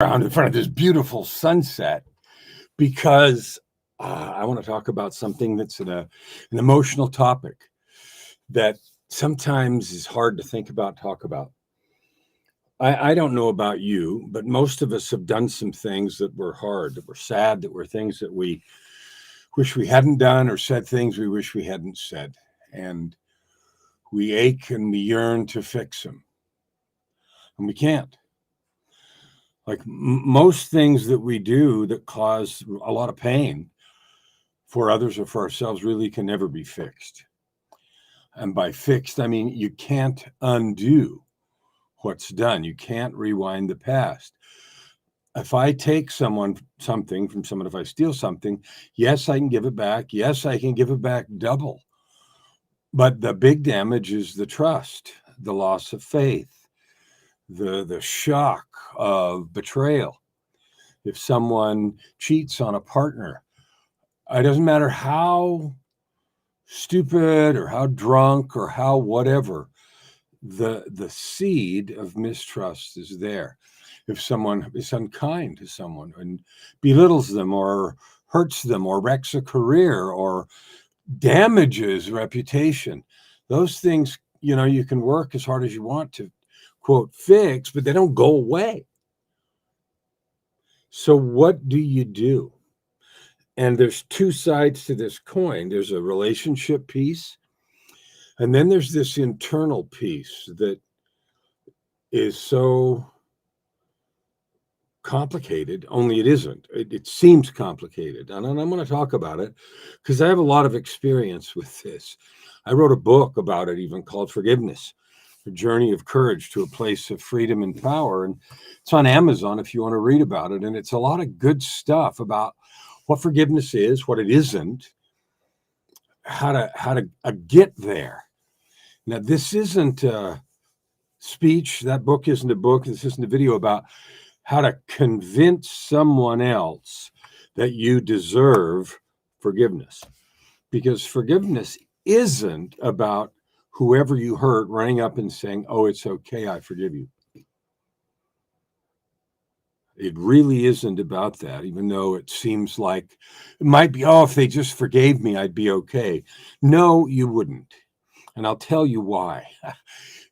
Around in front of this beautiful sunset because I want to talk about something that's an emotional topic that sometimes is hard to think about, talk about. I don't know about you, but most of us have done some things that were hard, that were sad, that were things that we wish we hadn't done, or said things we wish we hadn't said. And we ache and we yearn to fix them, and we can't. Like most things that we do that cause a lot of pain for others or for ourselves really can never be fixed. And by fixed, I mean you can't undo what's done. You can't rewind the past. If I take something from someone, if I steal something, yes, I can give it back. Yes, I can give it back double. But the big damage is the trust, the loss of faith, the shock of betrayal. If someone cheats on a partner, it doesn't matter how stupid or how drunk or how whatever, the seed of mistrust is there. If someone is unkind to someone and belittles them or hurts them or wrecks a career or damages reputation, those things, you can work as hard as you want to, quote, fix, but they don't go away. So what do you do? And there's two sides to this coin. There's a relationship piece, and then there's this internal piece that is so complicated, only it isn't. It seems complicated. And I'm going to talk about it because I have a lot of experience with this. I wrote a book about it even called Forgiveness, A Journey of Courage to a Place of Freedom and Power. And it's on Amazon if you want to read about it. And it's a lot of good stuff about what forgiveness is, what it isn't, how to get there. Now, this isn't a speech. That book isn't a book. This isn't a video about how to convince someone else that you deserve forgiveness. Because forgiveness isn't about whoever you hurt running up and saying, oh, it's okay, I forgive you. It really isn't about that, even though it seems like it might be, oh, if they just forgave me, I'd be okay. No, you wouldn't. And I'll tell you why.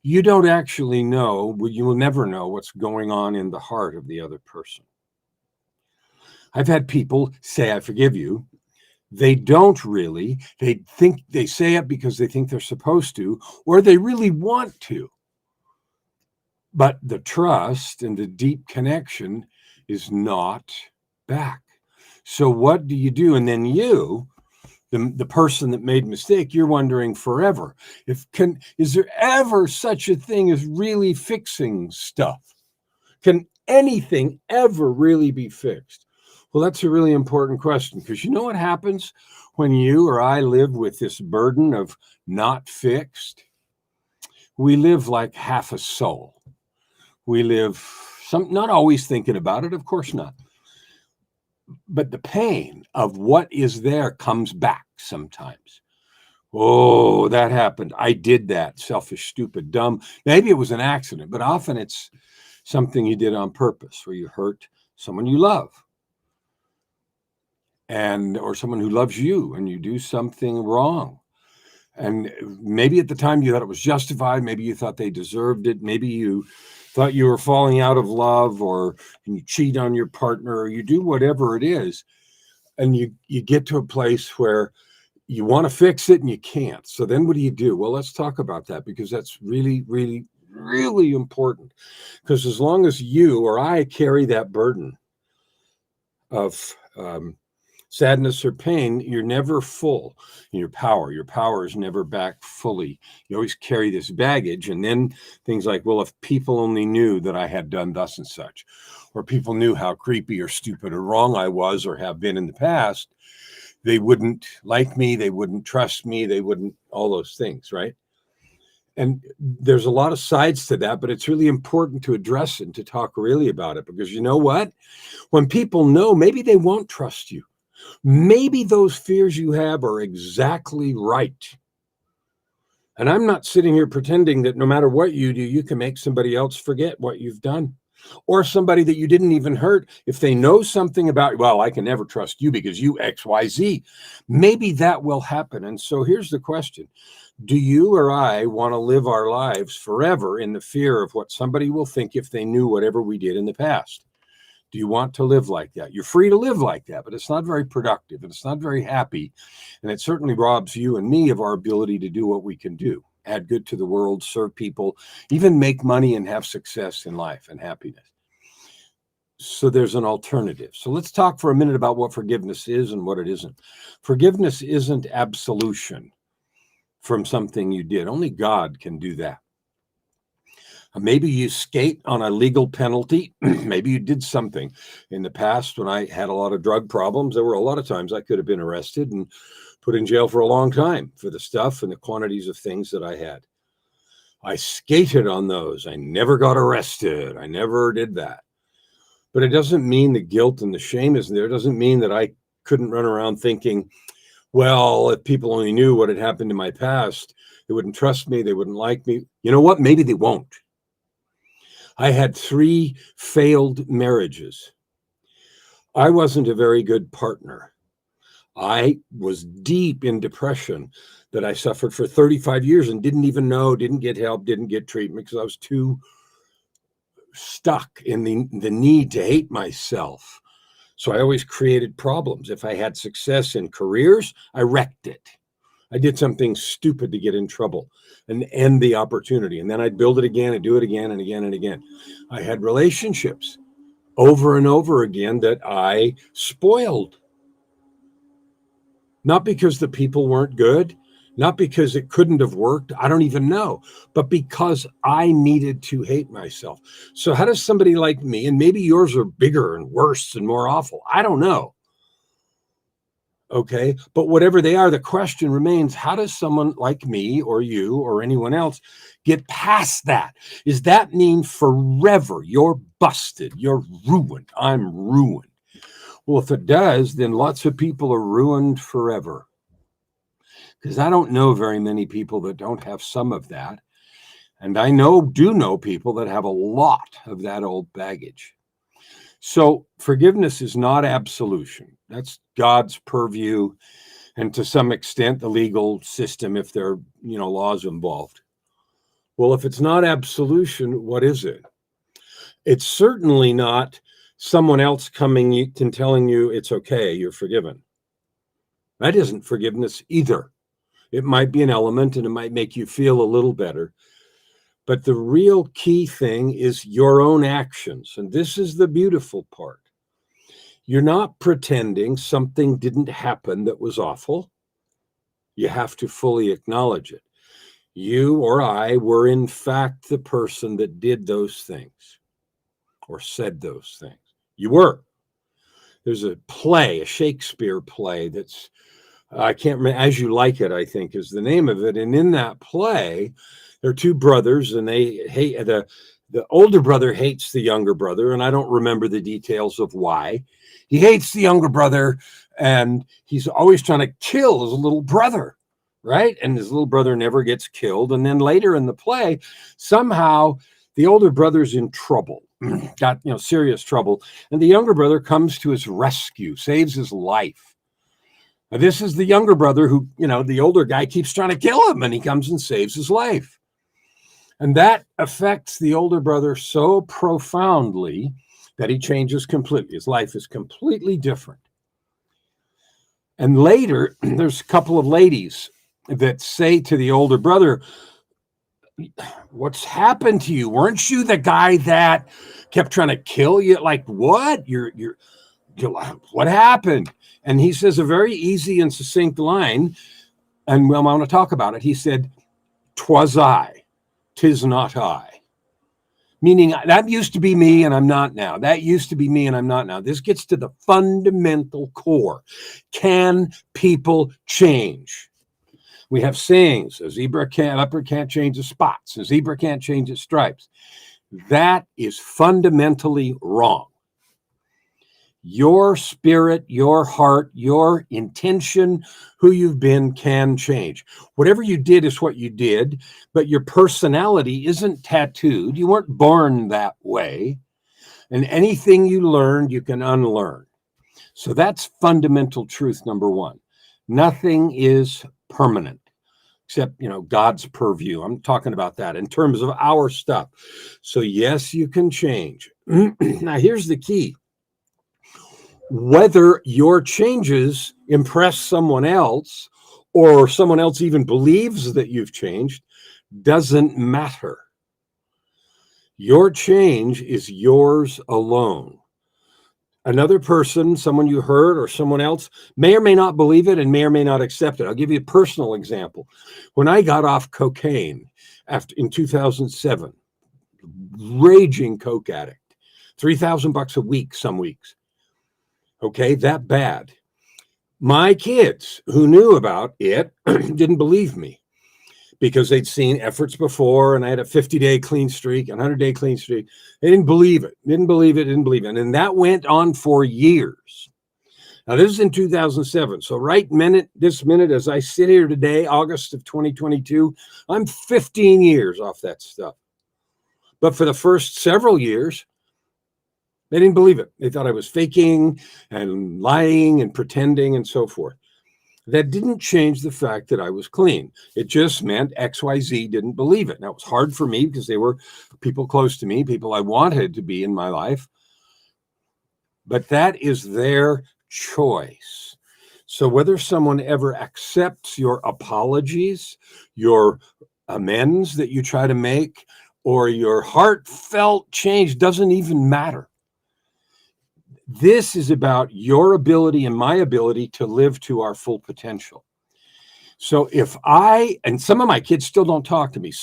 You don't actually know, you will never know what's going on in the heart of the other person. I've had people say, I forgive you. They don't really. They think they say it because they think they're supposed to, or they really want to. But the trust and the deep connection is not back. So what do you do? And then you, the person that made a mistake, you're wondering forever, is there ever such a thing as really fixing stuff? Can anything ever really be fixed? Well, that's a really important question, because you know what happens when you or I live with this burden of not fixed? We live like half a soul. We live not always thinking about it, of course not. But the pain of what is there comes back sometimes. Oh, that happened. I did that. Selfish, stupid, dumb. Maybe it was an accident, but often it's something you did on purpose, where you hurt someone you love, or someone who loves you, and you do something wrong. And maybe at the time you thought it was justified. Maybe you thought they deserved it. Maybe you thought you were falling out of love, and you cheat on your partner, or you do whatever it is. And you get to a place where you want to fix it and you can't. So then what do you do? Well, let's talk about that, because that's really, really, really important. Because as long as you or I carry that burden of sadness or pain, you're never full in your power. Your power is never back fully. You always carry this baggage. And then things like, well, if people only knew that I had done thus and such, or people knew how creepy or stupid or wrong I was or have been in the past, they wouldn't like me, they wouldn't trust me, they wouldn't, all those things, right? And there's a lot of sides to that, but it's really important to address it and to talk really about it, because you know what? When people know, maybe they won't trust you. Maybe those fears you have are exactly right. And I'm not sitting here pretending that no matter what you do, you can make somebody else forget what you've done. or somebody that you didn't even hurt, if they know something about, well, I can never trust you because you XYZ, maybe that will happen. And so here's the question. Do you or I want to live our lives forever in the fear of what somebody will think if they knew whatever we did in the past? Do you want to live like that? You're free to live like that, but it's not very productive and it's not very happy. And it certainly robs you and me of our ability to do what we can do, add good to the world, serve people, even make money and have success in life and happiness. So there's an alternative. So let's talk for a minute about what forgiveness is and what it isn't. Forgiveness isn't absolution from something you did. Only God can do that. Maybe you skate on a legal penalty. Maybe you did something in the past. When I had a lot of drug problems, there were a lot of times I could have been arrested and put in jail for a long time for the stuff and the quantities of things that I had. I skated on those. I never got arrested. I never did that. But it doesn't mean the guilt and the shame isn't there. It doesn't mean that I couldn't run around thinking, well, if people only knew what had happened in my past, they wouldn't trust me. They wouldn't like me. You know what? Maybe they won't. I had 3 failed marriages. I wasn't a very good partner. I was deep in depression that I suffered for 35 years and didn't even know, didn't get help, didn't get treatment because I was too stuck in the need to hate myself. So I always created problems. If I had success in careers, I wrecked it. I did something stupid to get in trouble and end the opportunity. And then I'd build it again and do it again and again and again. I had relationships over and over again that I spoiled. Not because the people weren't good, not because it couldn't have worked. I don't even know, but because I needed to hate myself. So how does somebody like me, and maybe yours are bigger and worse and more awful, I don't know. Okay. But whatever they are, the question remains, how does someone like me or you or anyone else get past that? Does that mean forever you're busted, you're ruined, I'm ruined? Well, if it does, then lots of people are ruined forever. Because I don't know very many people that don't have some of that. And I do know people that have a lot of that old baggage. So forgiveness is not absolution. That's God's purview, and to some extent the legal system if there are, laws involved. Well, if it's not absolution, what is it? It's certainly not someone else coming and telling you it's okay, you're forgiven. That isn't forgiveness either. It might be an element and it might make you feel a little better. But the real key thing is your own actions. And this is the beautiful part. You're not pretending something didn't happen that was awful. You have to fully acknowledge it. You or I were in fact the person that did those things or said those things. You were. There's a play, a Shakespeare play that's, I can't remember, As You Like It, I think is the name of it. And in that play, there are 2 brothers and they hate, the older brother hates the younger brother. And I don't remember the details of why. He hates the younger brother and he's always trying to kill his little brother, right? And his little brother never gets killed. And then later in the play, somehow the older brother's in trouble, got, serious trouble. And the younger brother comes to his rescue, saves his life. Now, this is the younger brother who, the older guy keeps trying to kill him and he comes and saves his life. And that affects the older brother so profoundly that he changes completely. His life is completely different. And later, there's a couple of ladies that say to the older brother, what's happened to you? Weren't you the guy that kept trying to kill you? Like, what? What happened? And he says a very easy and succinct line, and I want to talk about it. He said, "'Twas I, 'tis not I." Meaning that used to be me and I'm not now. That used to be me and I'm not now. This gets to the fundamental core. Can people change? We have sayings, a leopard can't change its spots. A zebra can't change its stripes. That is fundamentally wrong. Your spirit, your heart, your intention, who you've been can change. Whatever you did is what you did, but your personality isn't tattooed. You weren't born that way. And anything you learned, you can unlearn. So that's fundamental truth number one. Nothing is permanent except, God's purview. I'm talking about that in terms of our stuff. So yes, you can change. Now, here's the key. Whether your changes impress someone else or someone else even believes that you've changed doesn't matter. Your change is yours alone. Another person, someone you heard or someone else, may or may not believe it and may or may not accept it. I'll give you a personal example. When I got off cocaine in 2007, raging coke addict, $3,000 a week some weeks. Okay, that bad. My kids who knew about it didn't believe me because they'd seen efforts before, and I had a 50-day clean streak, a 100-day clean streak. They didn't believe it. And that went on for years. Now, this is in 2007. So this minute, as I sit here today, August of 2022, I'm 15 years off that stuff. But for the first several years, they didn't believe it. They thought I was faking and lying and pretending and so forth. That didn't change the fact that I was clean. It just meant XYZ didn't believe it. Now, it was hard for me because they were people close to me, people I wanted to be in my life. But that is their choice. So whether someone ever accepts your apologies, your amends that you try to make, or your heartfelt change doesn't even matter. This is about your ability and my ability to live to our full potential. So and some of my kids still don't talk to me.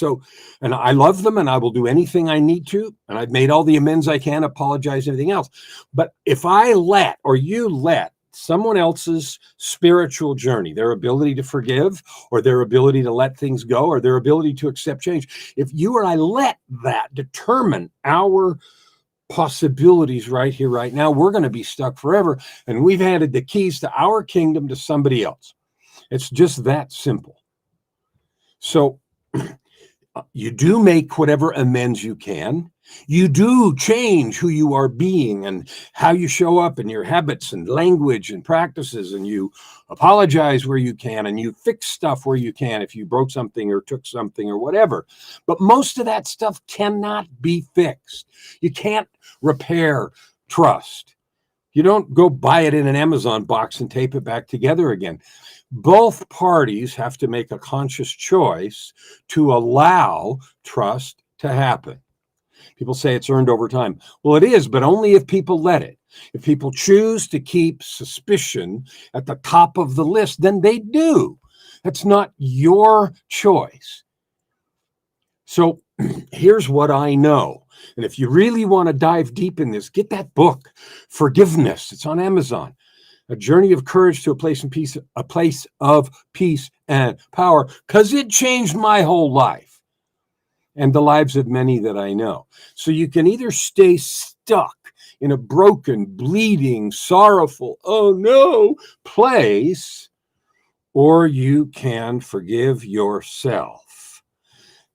And I love them and I will do anything I need to. And I've made all the amends I can, apologize, everything else. But if you let someone else's spiritual journey, their ability to forgive or their ability to let things go or their ability to accept change, if you or I let that determine our possibilities right here, right now, we're going to be stuck forever. And we've handed the keys to our kingdom to somebody else. It's just that simple. So you do make whatever amends you can. You do change who you are being and how you show up and your habits and language and practices. And you apologize where you can and you fix stuff where you can if you broke something or took something or whatever. But most of that stuff cannot be fixed. You can't repair trust. You don't go buy it in an Amazon box and tape it back together again. Both parties have to make a conscious choice to allow trust to happen. People say it's earned over time. Well, it is, but only if people let it. If people choose to keep suspicion at the top of the list, then they do. That's not your choice. So here's what I know. And if you really want to dive deep in this, get that book, Forgiveness. It's on Amazon. A Journey of Courage to a Place of Peace and Power, because it changed my whole life and the lives of many that I know. So you can either stay stuck in a broken, bleeding, sorrowful, oh no, place, or you can forgive yourself.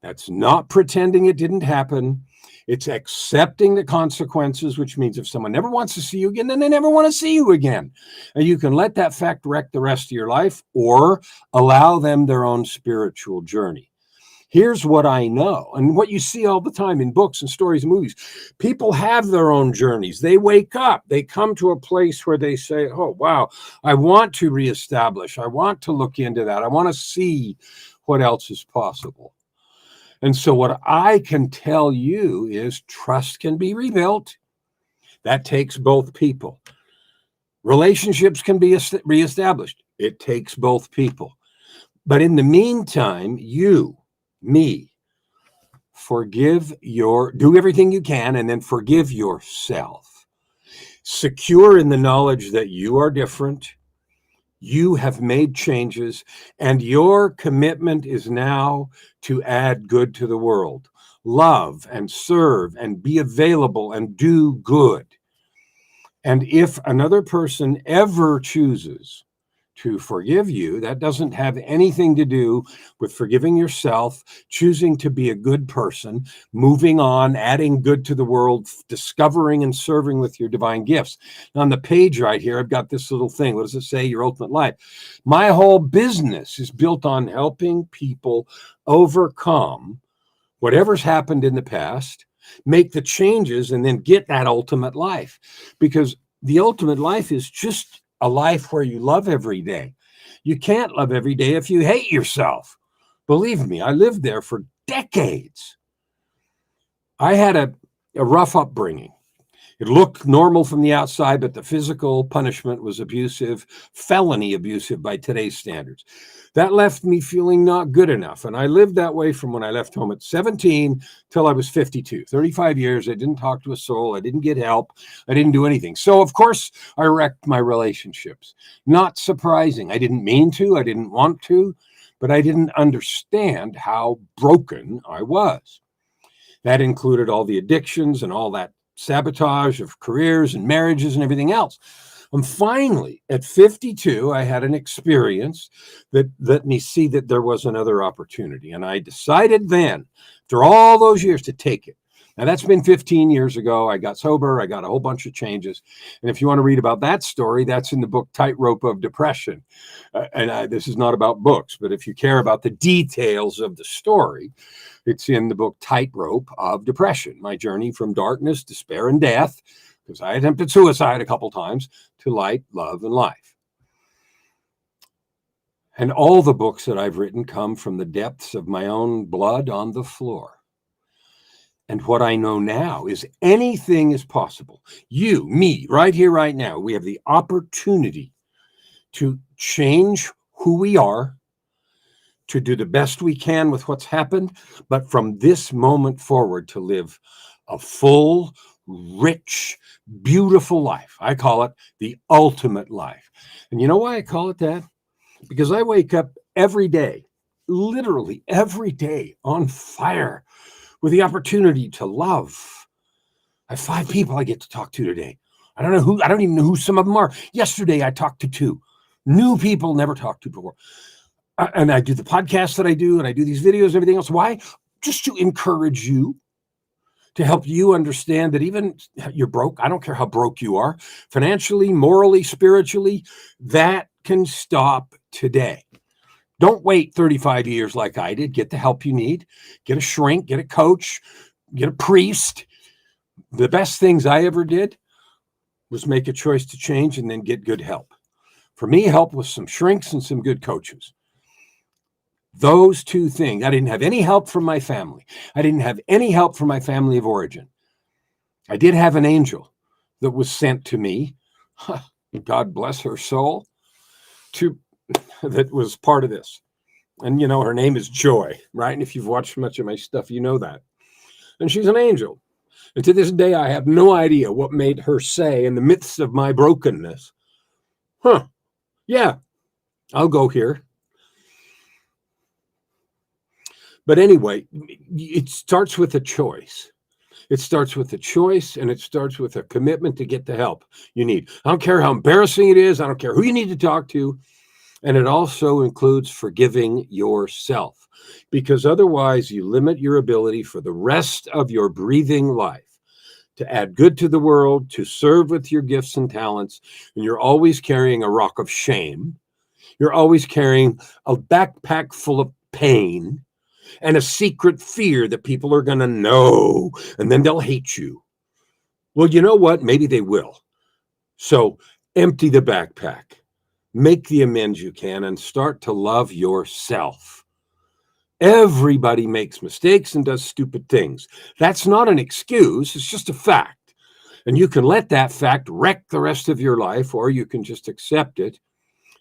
That's not pretending it didn't happen. It's accepting the consequences, which means if someone never wants to see you again, then they never want to see you again. And you can let that fact wreck the rest of your life or allow them their own spiritual journey. Here's what I know, and what you see all the time in books and stories and movies. People have their own journeys. They wake up. They come to a place where they say, oh, wow, I want to reestablish. I want to look into that. I want to see what else is possible. And so what I can tell you is trust can be rebuilt. That takes both people. Relationships can be reestablished. It takes both people. But in the meantime, me, do everything you can and then forgive yourself. Secure in the knowledge that you are different. You have made changes, and your commitment is now to add good to the world. Love and serve and be available and do good. And if another person ever chooses to forgive you. That doesn't have anything to do with forgiving yourself, choosing to be a good person, moving on, adding good to the world, discovering and serving with your divine gifts. On the page right here, I've got this little thing. What does it say? Your ultimate life. My whole business is built on helping people overcome whatever's happened in the past, make the changes, and then get that ultimate life. Because the ultimate life is just a life where you love every day. You can't love every day if you hate yourself. Believe me, I lived there for decades. I had a rough upbringing. It looked normal from the outside, but the physical punishment was abusive, felony abusive by today's standards. That left me feeling not good enough. And I lived that way from when I left home at 17 till I was 52. 35 years, I didn't talk to a soul. I didn't get help. I didn't do anything. So, of course, I wrecked my relationships. Not surprising. I didn't mean to. I didn't want to. But I didn't understand how broken I was. That included all the addictions and all that sabotage of careers and marriages and everything else. And finally, at 52, I had an experience that let me see that there was another opportunity. And I decided then, after all those years, to take it. Now, that's been 15 years ago. I got sober. I got a whole bunch of changes. And if you want to read about that story, that's in the book Tightrope of Depression. This is not about books, but if you care about the details of the story, it's in the book Tightrope of Depression, my journey from darkness, despair, and death, because I attempted suicide a couple times, to light, love, and life. And all the books that I've written come from the depths of my own blood on the floor. And what I know now is anything is possible. You, me, right here, right now, we have the opportunity to change who we are, to do the best we can with what's happened, but from this moment forward to live a full, rich, beautiful life. I call it the ultimate life. And you know why I call it that? Because I wake up every day, literally every day, on fire with the opportunity to love. I have 5 people I get to talk to today. I don't even know who some of them are. Yesterday, I talked to 2 new people never talked to before. And I do the podcast that I do, and I do these videos and everything else. Why? Just to encourage you, to help you understand that even you're broke. I don't care how broke you are, financially, morally, spiritually, that can stop today. Don't wait 35 years like I did. Get the help you need. Get a shrink, get a coach, get a priest. The best things I ever did was make a choice to change and then get good help. For me, help was some shrinks and some good coaches. Those 2 things. I didn't have any help from my family. I didn't have any help from my family of origin. I did have an angel that was sent to me. God bless her soul. That was part of this. And, her name is Joy, right? And if you've watched much of my stuff, you know that. And she's an angel. And to this day, I have no idea what made her say in the midst of my brokenness, yeah, I'll go here. But anyway, it starts with a choice. It starts with a choice, and it starts with a commitment to get the help you need. I don't care how embarrassing it is. I don't care who you need to talk to. And it also includes forgiving yourself, because otherwise you limit your ability for the rest of your breathing life to add good to the world, to serve with your gifts and talents. And you're always carrying a rock of shame. You're always carrying a backpack full of pain and a secret fear that people are going to know, and then they'll hate you. Well, you know what? Maybe they will. So empty the backpack. Make the amends you can and start to love yourself. Everybody makes mistakes and does stupid things. That's not an excuse. It's just a fact. And you can let that fact wreck the rest of your life, or you can just accept it,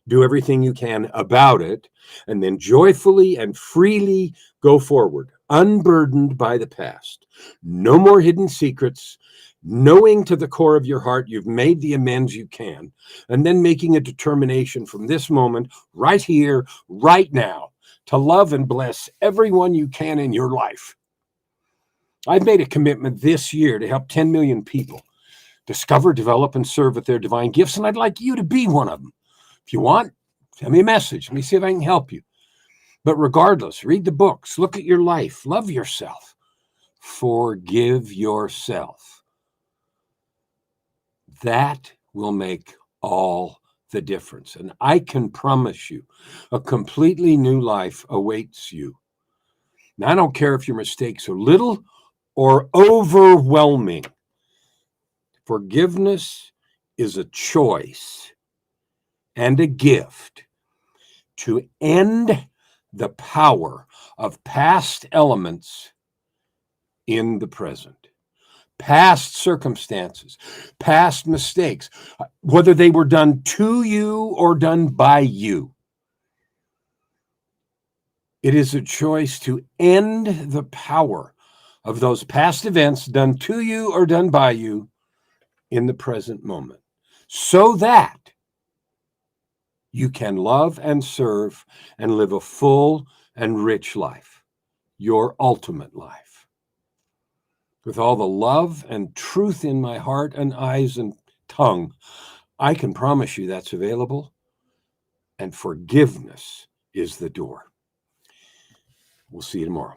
do everything you can about it, and then joyfully and freely go forward, unburdened by the past. No more hidden secrets, knowing to the core of your heart you've made the amends you can, and then making a determination from this moment, right here, right now, to love and bless everyone you can in your life. I've made a commitment this year to help 10 million people discover, develop, and serve with their divine gifts, and I'd like you to be one of them. If you want, Send me a message. Let me see if I can help you. But regardless, read the books, look at your life, love yourself, forgive yourself. That will make all the difference. And I can promise you, a completely new life awaits you. Now, I don't care if your mistakes are little or overwhelming. Forgiveness is a choice and a gift to end the power of past elements in the present, past circumstances, past mistakes, whether they were done to you or done by you. It is a choice to end the power of those past events done to you or done by you in the present moment, so that you can love and serve and live a full and rich life, your ultimate life. With all the love and truth in my heart and eyes and tongue, I can promise you that's available, and forgiveness is the door. We'll see you tomorrow.